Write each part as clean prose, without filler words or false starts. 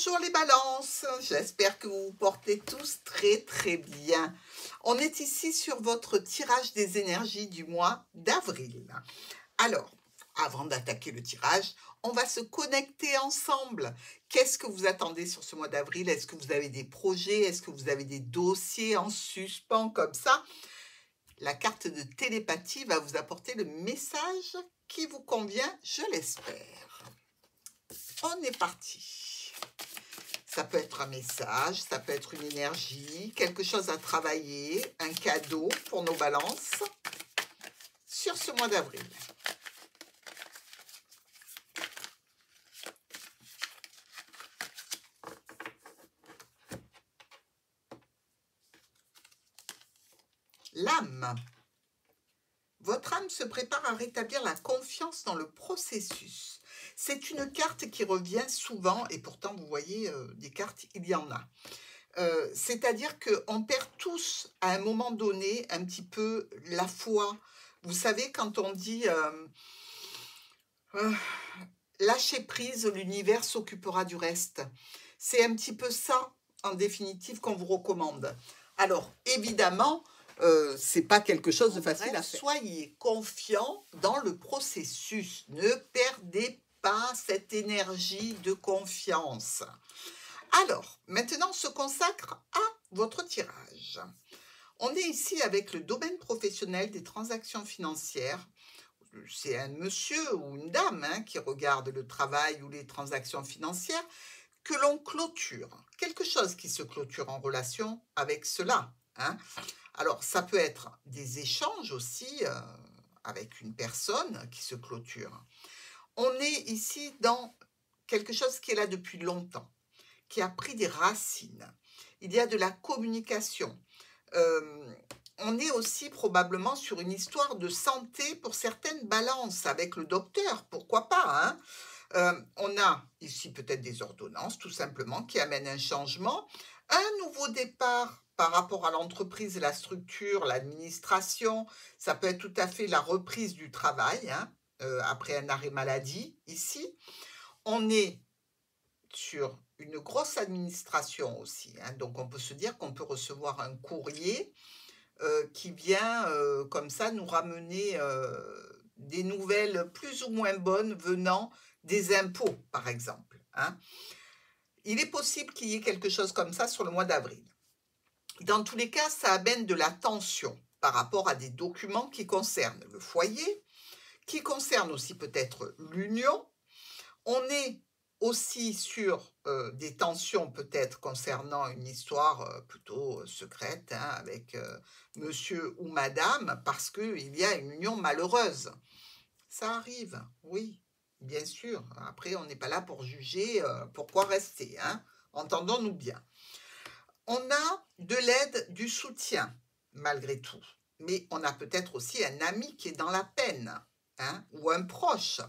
Bonjour les balances, j'espère que vous vous portez tous très bien. On est ici sur votre tirage des énergies du mois d'avril. Alors, avant d'attaquer le tirage, on va se connecter ensemble. Qu'est-ce que vous attendez sur ce mois d'avril? Est-ce que vous avez des projets? Est-ce que vous avez des dossiers en suspens comme ça? La carte de télépathie va vous apporter le message qui vous convient, je l'espère. On est parti. Ça peut être un message, ça peut être une énergie, quelque chose à travailler, un cadeau pour nos balances sur ce mois d'avril. L'âme. Votre âme se prépare à rétablir la confiance dans le processus. C'est une carte qui revient souvent, et pourtant, vous voyez, des cartes, il y en a. C'est-à-dire qu'on perd tous, à un moment donné, un petit peu la foi. Vous savez, quand on dit lâcher prise, l'univers s'occupera du reste. C'est un petit peu ça, en définitive, qu'on vous recommande. Alors, évidemment, c'est pas quelque chose de facile à faire. Soyez confiants dans le processus. Ne perdez pas cette énergie de confiance. Alors, maintenant, on se consacre à votre tirage. On est ici avec le domaine professionnel des transactions financières. C'est un monsieur ou une dame qui regarde le travail ou les transactions financières que l'on clôture. Quelque chose qui se clôture en relation avec cela. Alors, ça peut être des échanges aussi avec une personne qui se clôture. On est ici dans quelque chose qui est là depuis longtemps, qui a pris des racines. Il y a de la communication. On est aussi probablement sur une histoire de santé pour certaines balances avec le docteur, pourquoi pas. On a ici peut-être des ordonnances tout simplement qui amènent un changement, un nouveau départ par rapport à l'entreprise, la structure, l'administration. Ça peut être tout à fait la reprise du travail après un arrêt maladie ici. On est sur une grosse administration aussi, donc on peut se dire qu'on peut recevoir un courrier qui vient comme ça nous ramener des nouvelles plus ou moins bonnes venant des impôts, par exemple. Il est possible qu'il y ait quelque chose comme ça sur le mois d'avril. Dans tous les cas, ça amène de la tension par rapport à des documents qui concernent le foyer, qui concernent aussi peut-être l'union. On est aussi sur des tensions peut-être concernant une histoire plutôt secrète avec monsieur ou madame parce qu'il y a une union malheureuse. Ça arrive, oui, bien sûr. Après, on n'est pas là pour juger pourquoi rester, entendons-nous bien. On a de l'aide, du soutien, malgré tout. Mais on a peut-être aussi un ami qui est dans la peine, ou un proche.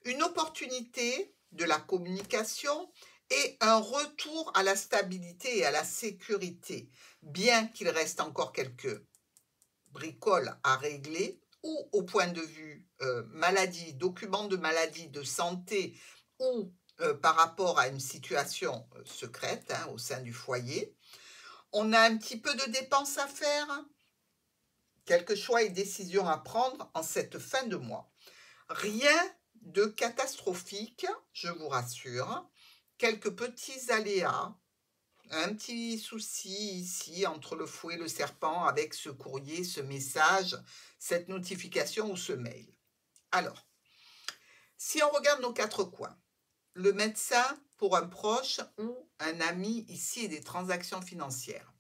Une opportunité de la communication et un retour à la stabilité et à la sécurité, bien qu'il reste encore quelques bricoles à régler, ou au point de vue maladie, document de maladie, de santé, ou par rapport à une situation secrète au sein du foyer. On a un petit peu de dépenses à faire, quelques choix et décisions à prendre en cette fin de mois. Rien de catastrophique, je vous rassure. Quelques petits aléas, un petit souci ici entre le fouet et le serpent avec ce courrier, ce message, cette notification ou ce mail. Alors, si on regarde nos quatre coins, le médecin pour un proche ou un ami ici et des transactions financières.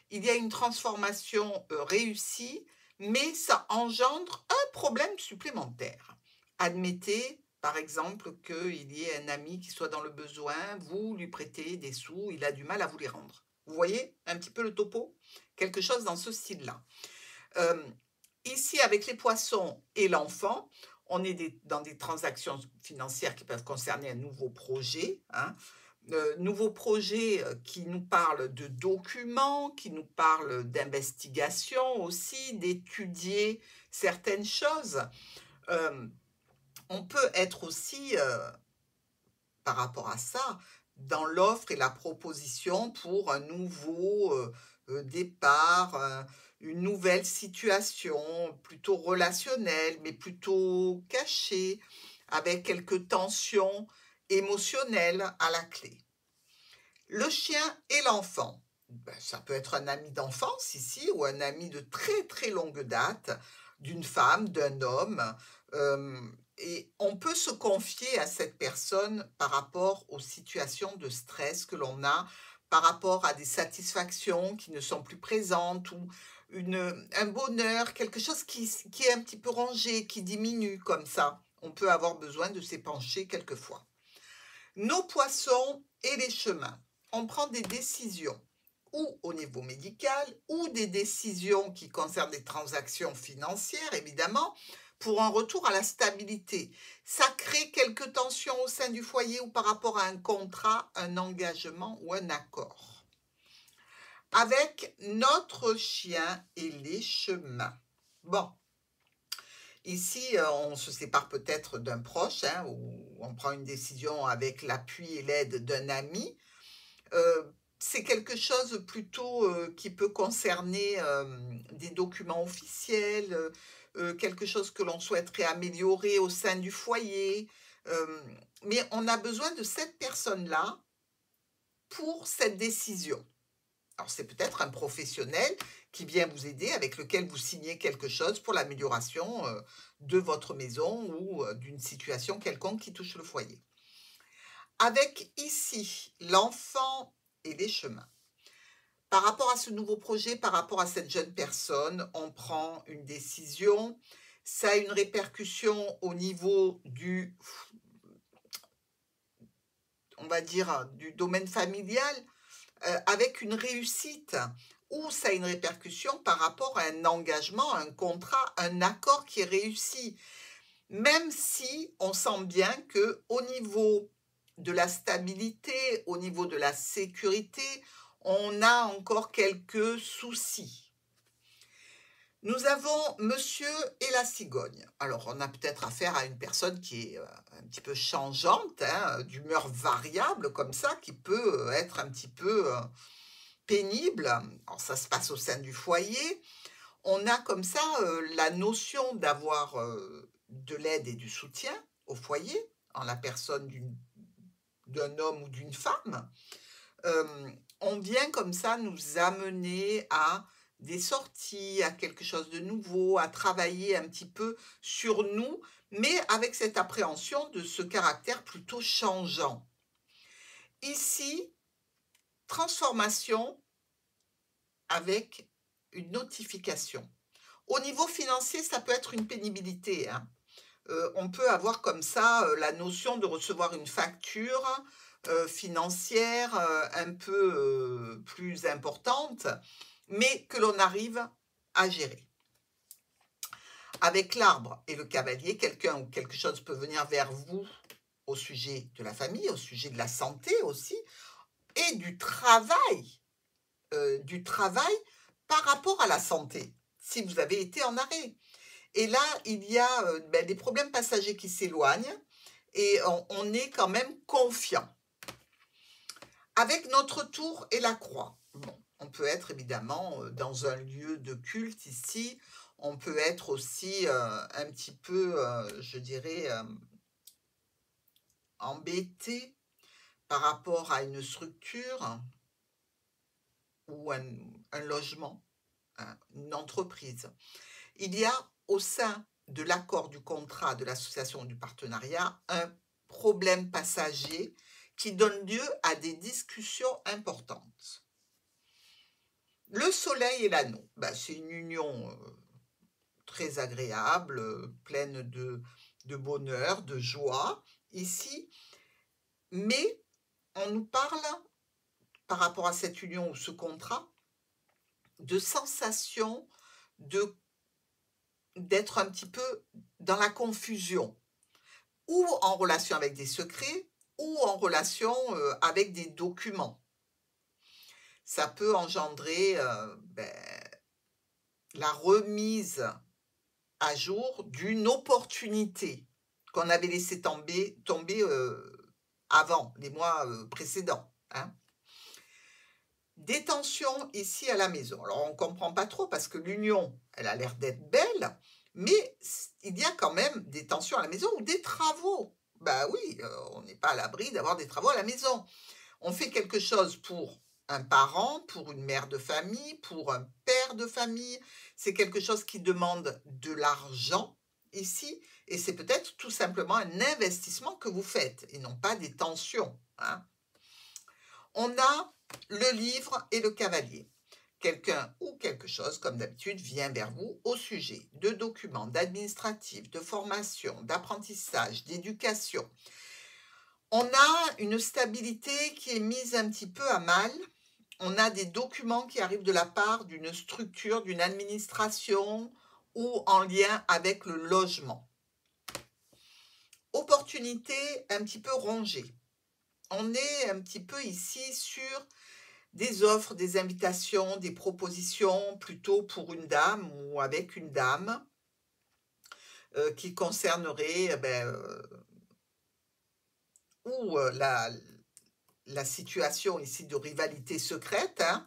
Il y a une transformation réussie, mais ça engendre un problème supplémentaire. Admettez, par exemple, qu'il y ait un ami qui soit dans le besoin, vous lui prêtez des sous, il a du mal à vous les rendre. Vous voyez un petit peu le topo? Quelque chose dans ce style-là. Ici, avec les poissons et l'enfant, on est dans des transactions financières qui peuvent concerner un nouveau projet, nouveau projet qui nous parle de documents, qui nous parle d'investigation aussi, d'étudier certaines choses. On peut être aussi, par rapport à ça, dans l'offre et la proposition pour un nouveau départ, une nouvelle situation, plutôt relationnelle, mais plutôt cachée, avec quelques tensions émotionnelles à la clé. Le chien et l'enfant. Ben, ça peut être un ami d'enfance ici ou un ami de très très longue date, d'une femme, d'un homme. Et on peut se confier à cette personne par rapport aux situations de stress que l'on a, par rapport à des satisfactions qui ne sont plus présentes ou un bonheur, quelque chose qui est un petit peu rangé, qui diminue comme ça. On peut avoir besoin de s'épancher quelquefois. Nos poissons et les chemins. On prend des décisions ou au niveau médical ou des décisions qui concernent des transactions financières, évidemment, pour un retour à la stabilité. Ça crée quelques tensions au sein du foyer ou par rapport à un contrat, un engagement ou un accord. Avec notre chien et les chemins. Bon, ici, on se sépare peut-être d'un proche, hein, ou on prend une décision avec l'appui et l'aide d'un ami. C'est quelque chose plutôt qui peut concerner des documents officiels, quelque chose que l'on souhaiterait améliorer au sein du foyer. Mais on a besoin de cette personne-là pour cette décision. Alors, c'est peut-être un professionnel qui vient vous aider, avec lequel vous signez quelque chose pour l'amélioration de votre maison ou d'une situation quelconque qui touche le foyer. Avec ici l'enfant et les chemins. Par rapport à ce nouveau projet, par rapport à cette jeune personne, on prend une décision. Ça a une répercussion au niveau on va dire, du domaine familial, avec une réussite, ou ça a une répercussion par rapport à un engagement, un contrat, un accord qui est réussi. Même si on sent bien qu'au niveau de la stabilité, au niveau de la sécurité, on a encore quelques soucis. Nous avons Monsieur et la cigogne. Alors, on a peut-être affaire à une personne qui est un petit peu changeante, hein, d'humeur variable comme ça, qui peut être un petit peu pénible. Alors, ça se passe au sein du foyer. On a comme ça la notion d'avoir de l'aide et du soutien au foyer, en la personne d'un homme ou d'une femme. On vient comme ça nous amener à des sorties, à quelque chose de nouveau, à travailler un petit peu sur nous, mais avec cette appréhension de ce caractère plutôt changeant. Ici, transformation avec une notification. Au niveau financier, ça peut être une pénibilité, hein. On peut avoir comme ça la notion de recevoir une facture financière un peu plus importante, mais que l'on arrive à gérer. Avec l'arbre et le cavalier, quelqu'un ou quelque chose peut venir vers vous au sujet de la famille, au sujet de la santé aussi, et du travail par rapport à la santé, si vous avez été en arrêt. Et là, il y a des problèmes passagers qui s'éloignent et on est quand même confiant. Avec notre tour et la croix, bon, on peut être évidemment dans un lieu de culte ici, on peut être aussi un petit peu, je dirais, embêté par rapport à une structure ou un logement, une entreprise. Il y a au sein de l'accord, du contrat, de l'association ou du partenariat, un problème passager qui donne lieu à des discussions importantes. Le soleil et l'anneau, c'est une union très agréable, pleine de bonheur, de joie ici, mais on nous parle, par rapport à cette union ou ce contrat, de sensation d'être un petit peu dans la confusion, ou en relation avec des secrets, ou en relation avec des documents. Ça peut engendrer la remise à jour d'une opportunité qu'on avait laissé tomber avant, les mois précédents. Hein. Des tensions ici à la maison. Alors, on ne comprend pas trop parce que l'union, elle a l'air d'être belle, mais il y a quand même des tensions à la maison ou des travaux. Bah oui, on n'est pas à l'abri d'avoir des travaux à la maison. On fait quelque chose pour un parent, pour une mère de famille, pour un père de famille. C'est quelque chose qui demande de l'argent ici et c'est peut-être tout simplement un investissement que vous faites et non pas des tensions. Hein. On a le livre et le cavalier. Quelqu'un ou quelque chose, comme d'habitude, vient vers vous au sujet de documents, d'administratifs, de formation, d'apprentissage, d'éducation. On a une stabilité qui est mise un petit peu à mal. On a des documents qui arrivent de la part d'une structure, d'une administration ou en lien avec le logement. Opportunité un petit peu rongée. On est un petit peu ici sur des offres, des invitations, des propositions plutôt pour une dame ou avec une dame qui concernerait ou la situation ici de rivalité secrète, hein,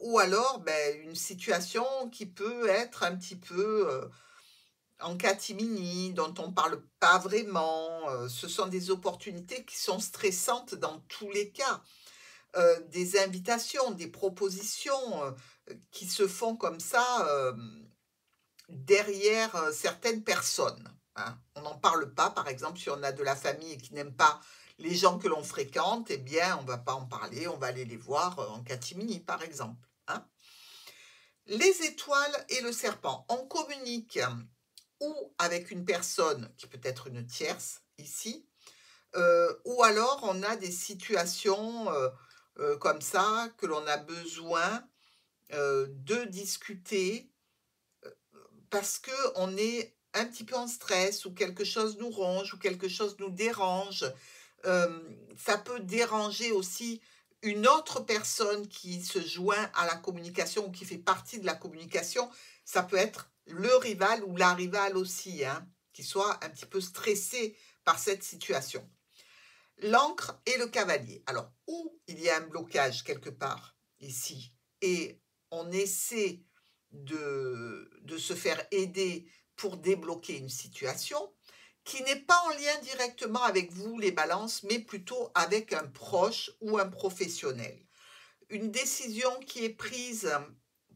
ou alors une situation qui peut être un petit peu en catimini, dont on ne parle pas vraiment. Ce sont des opportunités qui sont stressantes dans tous les cas. Des invitations, des propositions qui se font comme ça derrière certaines personnes. Hein. On n'en parle pas, par exemple, si on a de la famille et qui n'aime pas les gens que l'on fréquente, eh bien, on ne va pas en parler, on va aller les voir en catimini, par exemple. Hein. Les étoiles et le serpent, on communique ou avec une personne qui peut être une tierce, ici, ou alors on a des situations comme ça que l'on a besoin de discuter parce qu'on est un petit peu en stress ou quelque chose nous ronge ou quelque chose nous dérange. Ça peut déranger aussi une autre personne qui se joint à la communication ou qui fait partie de la communication. Ça peut être le rival ou la rivale aussi, hein, qui soit un petit peu stressé par cette situation. L'encre et le cavalier. Alors, où il y a un blocage quelque part ici et on essaie de se faire aider pour débloquer une situation qui n'est pas en lien directement avec vous, les balances, mais plutôt avec un proche ou un professionnel. Une décision qui est prise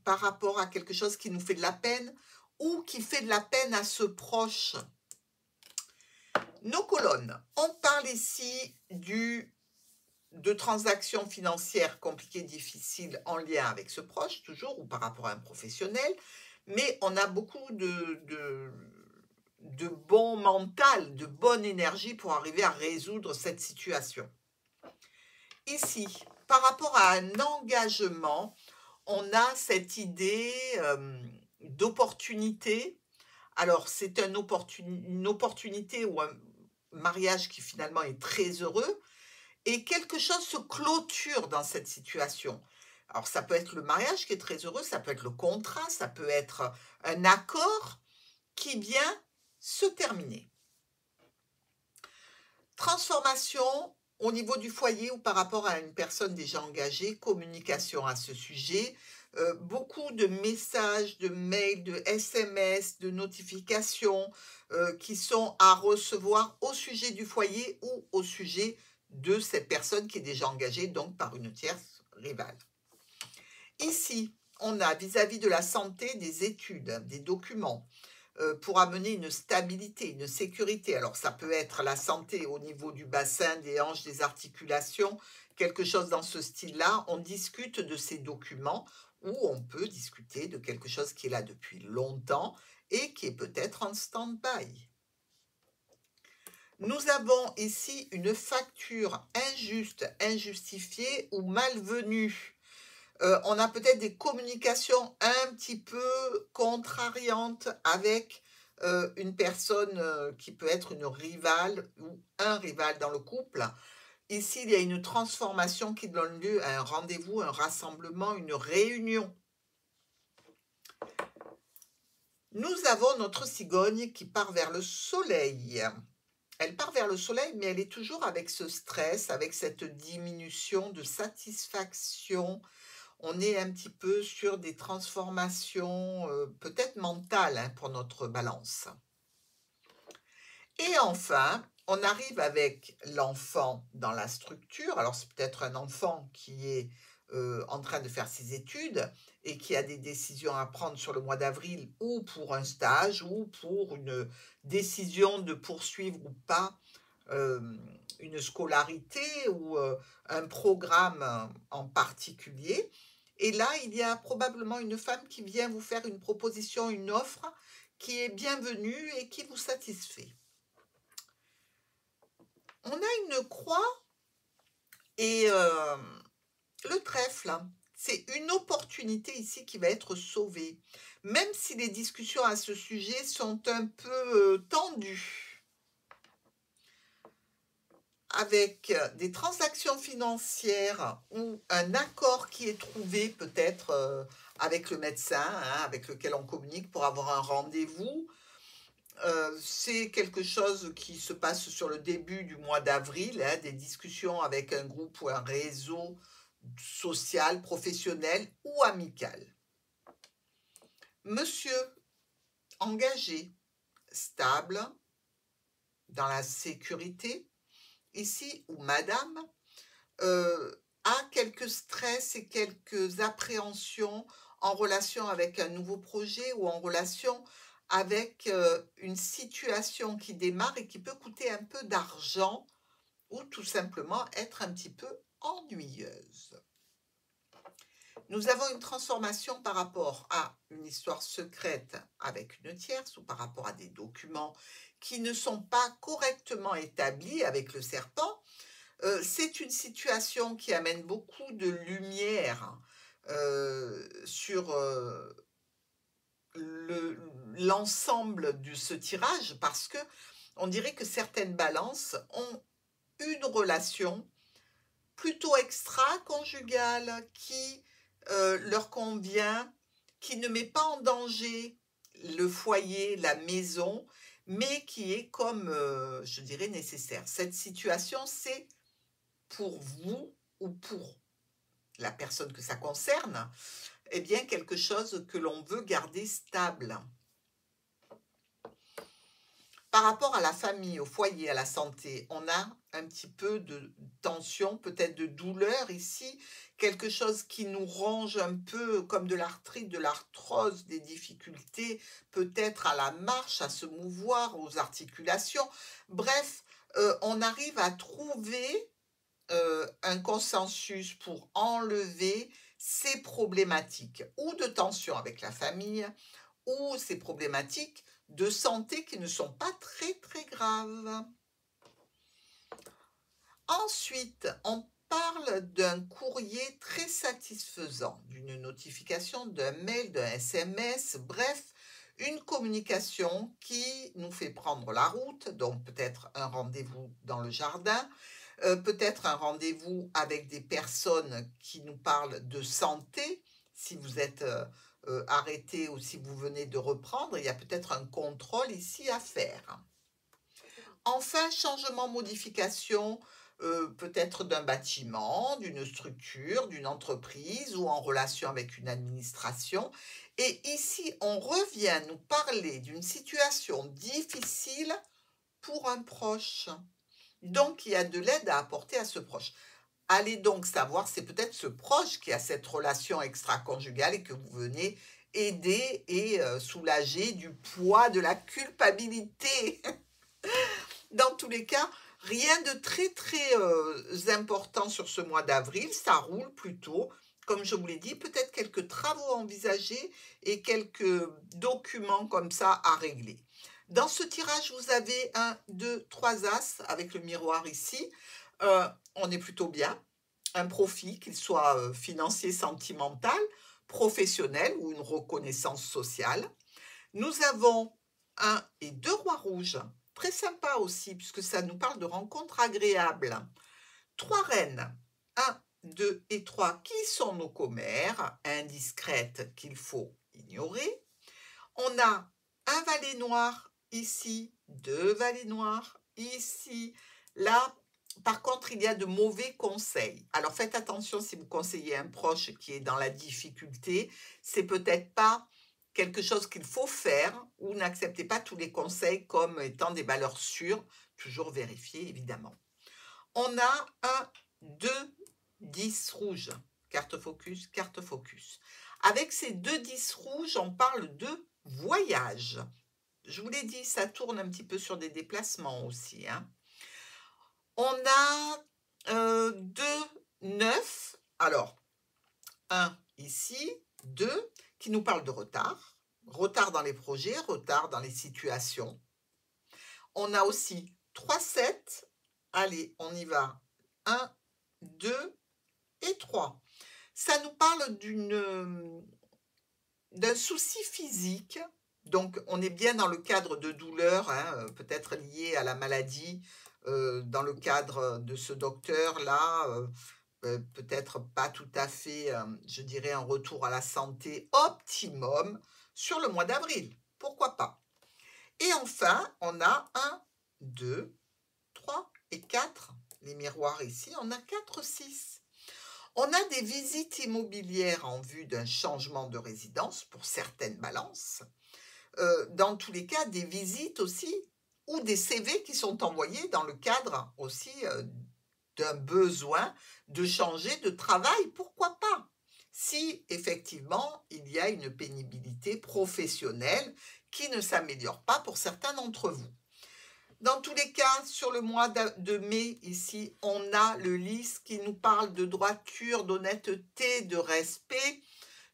par rapport à quelque chose qui nous fait de la peine ou qui fait de la peine à ce proche. Nos colonnes, on parle ici de transactions financières compliquées, difficiles en lien avec ce proche, toujours, ou par rapport à un professionnel, mais on a beaucoup de bon mental, de bonne énergie pour arriver à résoudre cette situation. Ici, par rapport à un engagement, on a cette idée d'opportunité. Alors, c'est une opportunité ou un mariage qui finalement est très heureux et quelque chose se clôture dans cette situation. Alors, ça peut être le mariage qui est très heureux, ça peut être le contrat, ça peut être un accord qui vient se terminer. Transformation au niveau du foyer ou par rapport à une personne déjà engagée, communication à ce sujet, beaucoup de messages, de mails, de SMS, de notifications qui sont à recevoir au sujet du foyer ou au sujet de cette personne qui est déjà engagée, donc par une tierce rivale. Ici, on a vis-à-vis de la santé des études, des documents, pour amener une stabilité, une sécurité. Alors, ça peut être la santé au niveau du bassin, des hanches, des articulations, quelque chose dans ce style-là. On discute de ces documents ou on peut discuter de quelque chose qui est là depuis longtemps et qui est peut-être en stand-by. Nous avons ici une facture injuste, injustifiée ou malvenue. On a peut-être des communications un petit peu contrariantes avec une personne qui peut être une rivale ou un rival dans le couple. Ici, il y a une transformation qui donne lieu à un rendez-vous, un rassemblement, une réunion. Nous avons notre cigogne qui part vers le soleil. Elle part vers le soleil, mais elle est toujours avec ce stress, avec cette diminution de satisfaction. On est un petit peu sur des transformations, peut-être mentales, hein, pour notre balance. Et enfin, on arrive avec l'enfant dans la structure. Alors, c'est peut-être un enfant qui est en train de faire ses études et qui a des décisions à prendre sur le mois d'avril ou pour un stage ou pour une décision de poursuivre ou pas euh, une scolarité ou un programme en particulier. Et là, il y a probablement une femme qui vient vous faire une proposition, une offre qui est bienvenue et qui vous satisfait. On a une croix et le trèfle. C'est une opportunité ici qui va être sauvée, même si les discussions à ce sujet sont un peu tendues. Avec des transactions financières ou un accord qui est trouvé peut-être avec le médecin, hein, avec lequel on communique pour avoir un rendez-vous. C'est quelque chose qui se passe sur le début du mois d'avril, hein, des discussions avec un groupe ou un réseau social, professionnel ou amical. Monsieur engagé, stable, dans la sécurité, ici, ou madame, a quelques stress et quelques appréhensions en relation avec un nouveau projet ou en relation avec une situation qui démarre et qui peut coûter un peu d'argent ou tout simplement être un petit peu ennuyeuse. Nous avons une transformation par rapport à une histoire secrète avec une tierce ou par rapport à des documents qui ne sont pas correctement établis avec le serpent. C'est une situation qui amène beaucoup de lumière sur l'ensemble de ce tirage parce que on dirait que certaines balances ont une relation plutôt extra-conjugale qui leur convient, qui ne met pas en danger le foyer, la maison, mais qui est comme, je dirais, nécessaire. Cette situation, c'est pour vous ou pour la personne que ça concerne, eh bien, quelque chose que l'on veut garder stable. Par rapport à la famille, au foyer, à la santé, on a un petit peu de tension, peut-être de douleur ici, quelque chose qui nous ronge un peu comme de l'arthrite, de l'arthrose, des difficultés peut-être à la marche, à se mouvoir, aux articulations. Bref, on arrive à trouver un consensus pour enlever ces problématiques ou de tension avec la famille ou ces problématiques de santé qui ne sont pas très très graves. Ensuite, on parle d'un courrier très satisfaisant, d'une notification, d'un mail, d'un SMS, bref, une communication qui nous fait prendre la route, donc peut-être un rendez-vous dans le jardin, peut-être un rendez-vous avec des personnes qui nous parlent de santé, si vous êtes arrêté ou si vous venez de reprendre, il y a peut-être un contrôle ici à faire. Enfin, changement, modification, peut-être d'un bâtiment, d'une structure, d'une entreprise ou en relation avec une administration. Et ici, on revient nous parler d'une situation difficile pour un proche. Donc, il y a de l'aide à apporter à ce proche. Allez donc savoir, c'est peut-être ce proche qui a cette relation extra-conjugale et que vous venez aider et soulager du poids de la culpabilité. Dans tous les cas, rien de très très important sur ce mois d'avril, ça roule plutôt. Comme je vous l'ai dit, peut-être quelques travaux envisagés et quelques documents comme ça à régler. Dans ce tirage, vous avez 1, 2, 3 as avec le miroir ici. On est plutôt bien. Un profit, qu'il soit financier, sentimental, professionnel ou une reconnaissance sociale. Nous avons 1 et 2 rois rouges. Très sympa aussi, puisque ça nous parle de rencontres agréables. 3 reines. 1, 2 et 3, qui sont nos commères, indiscrètes qu'il faut ignorer. On a un valet noir ici, 2 valets noirs ici, là, par contre, il y a de mauvais conseils. Alors, faites attention si vous conseillez un proche qui est dans la difficulté. C'est peut-être pas quelque chose qu'il faut faire ou n'acceptez pas tous les conseils comme étant des valeurs sûres. Toujours vérifier, évidemment. On a un 2, 10 rouge. Carte focus, carte focus. Avec ces 2 10 rouges, on parle de voyage. Je vous l'ai dit, ça tourne un petit peu sur des déplacements aussi, hein. On a 2, 9. Alors, 1 ici, 2, qui nous parle de retard. Retard dans les projets, retard dans les situations. On a aussi 3, 7. Allez, on y va. 1, 2 et 3. Ça nous parle d'un souci physique. Donc, on est bien dans le cadre de douleur, hein, peut-être lié à la maladie, dans le cadre de ce docteur-là, peut-être pas tout à fait, je dirais, un retour à la santé optimum sur le mois d'avril. Pourquoi pas? Et enfin, on a 1, 2, 3 et 4. Les miroirs ici, on a 4, 6. On a des visites immobilières en vue d'un changement de résidence pour certaines balances. Dans tous les cas, des visites aussi ou des CV qui sont envoyés dans le cadre aussi d'un besoin de changer de travail. Pourquoi pas? Si effectivement il y a une pénibilité professionnelle qui ne s'améliore pas pour certains d'entre vous. Dans tous les cas, sur le mois de mai, ici, on a le lys qui nous parle de droiture, d'honnêteté, de respect.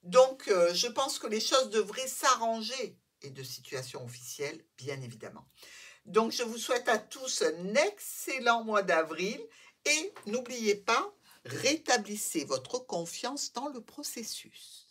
Donc, je pense que les choses devraient s'arranger et de situation officielle, bien évidemment. Donc, je vous souhaite à tous un excellent mois d'avril et n'oubliez pas, rétablissez votre confiance dans le processus.